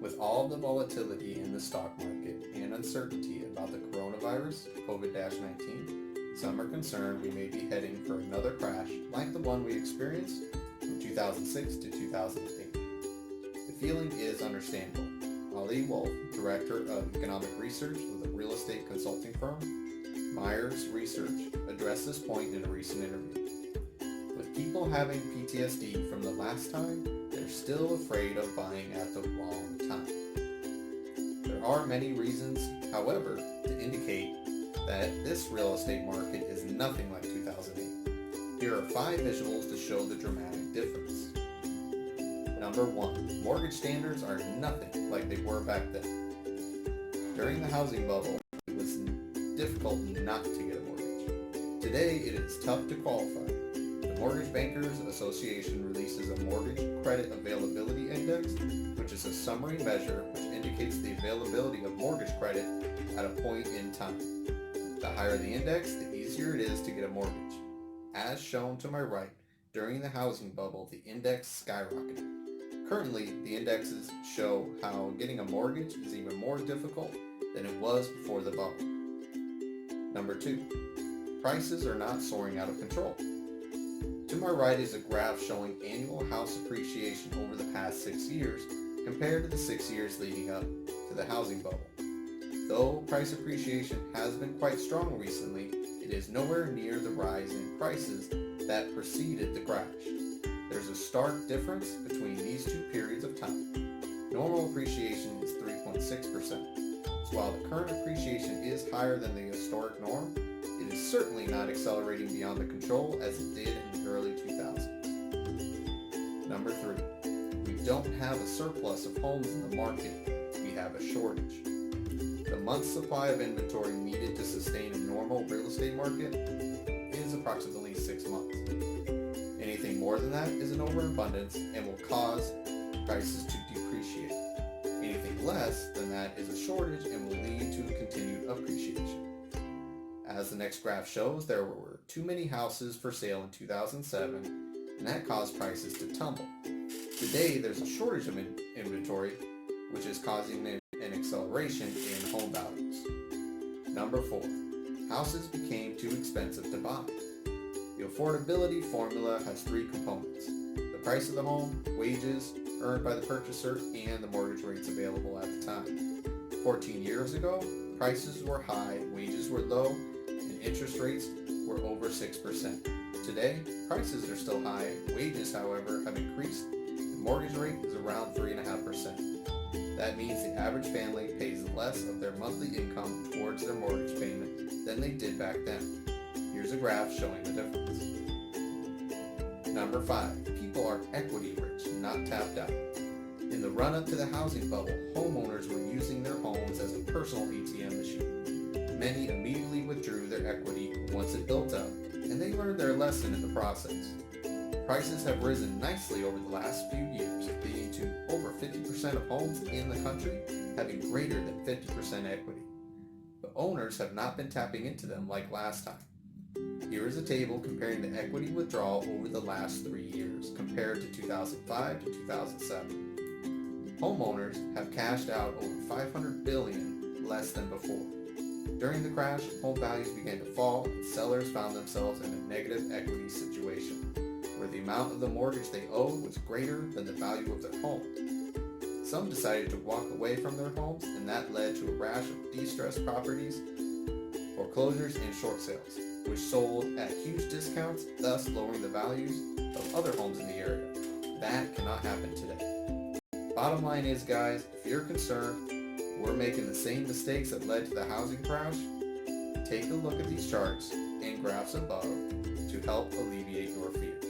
With all the volatility in the stock market and uncertainty about the coronavirus, COVID-19, some are concerned we may be heading for another crash like the one we experienced from 2006 to 2008. The feeling is understandable. Ali Wolf, Director of Economic Research with the real estate consulting firm Myers Research, addressed this point in a recent interview. With people having PTSD from the last time, they're still afraid of buying at the wrong time. There are many reasons, however, to indicate that this real estate market is nothing like 2008. Here are 5 visuals to show the dramatic difference. Number 1. Mortgage standards are nothing like they were back then. During the housing bubble, it was difficult not to get a mortgage. Today, it is tough to qualify. The Mortgage Bankers Association releases a Mortgage Credit Availability Index, which is a summary measure which indicates the availability of mortgage credit at a point in time. The higher the index, the easier it is to get a mortgage. As shown to my right, during the housing bubble, the index skyrocketed. Currently, the indexes show how getting a mortgage is even more difficult than it was before the bubble. Number 2. Prices are not soaring out of control. To my right is a graph showing annual house appreciation over the past 6 years compared to the 6 years leading up to the housing bubble. Though price appreciation has been quite strong recently, it is nowhere near the rise in prices that preceded the crash. There's a stark difference between these two periods of time. Normal appreciation is 3.6%. So while the current appreciation is higher than the historic norm, it is certainly not accelerating beyond the control as it did in the early 2000s. Number 3. We don't have a surplus of homes in the market, we have a shortage. The month's supply of inventory needed to sustain a normal real estate market is approximately 6 months. Anything more than that is an overabundance and will cause prices to depreciate. Anything less than that is a shortage and will lead to continued appreciation. As the next graph shows, there were too many houses for sale in 2007, and that caused prices to tumble. Today, there's a shortage of inventory, which is causing an acceleration in home values. Number 4. Houses became too expensive to buy. The affordability formula has 3 components: the price of the home, wages earned by the purchaser, and the mortgage rates available at the time. 14 years ago, prices were high, wages were low, and interest rates were over 6%. Today, prices are still high, wages, however, have increased. The mortgage rate is around 3.5%. That means the average family pays less of their monthly income towards their mortgage payment than they did back then. Here's a graph showing the difference. Number 5. People are equity rich, not tapped out. In the run-up to the housing bubble, homeowners were using their homes as a personal ATM machine. Many immediately withdrew their equity once it built up, and they learned their lesson in the process. Prices have risen nicely over the last few years, leading to over 50% of homes in the country having greater than 50% equity. But owners have not been tapping into them like last time. Here is a table comparing the equity withdrawal over the last 3 years compared to 2005 to 2007. Homeowners have cashed out over $500 billion less than before. During the crash, home values began to fall and sellers found themselves in a negative equity situation, where the amount of the mortgage they owed was greater than the value of their home. Some decided to walk away from their homes, and that led to a rash of distressed properties, foreclosures, and short sales, which sold at huge discounts, thus lowering the values of other homes in the area. That cannot happen today. Bottom line is, guys, if you're concerned we're making the same mistakes that led to the housing crash, take a look at these charts and graphs above to help alleviate your fears.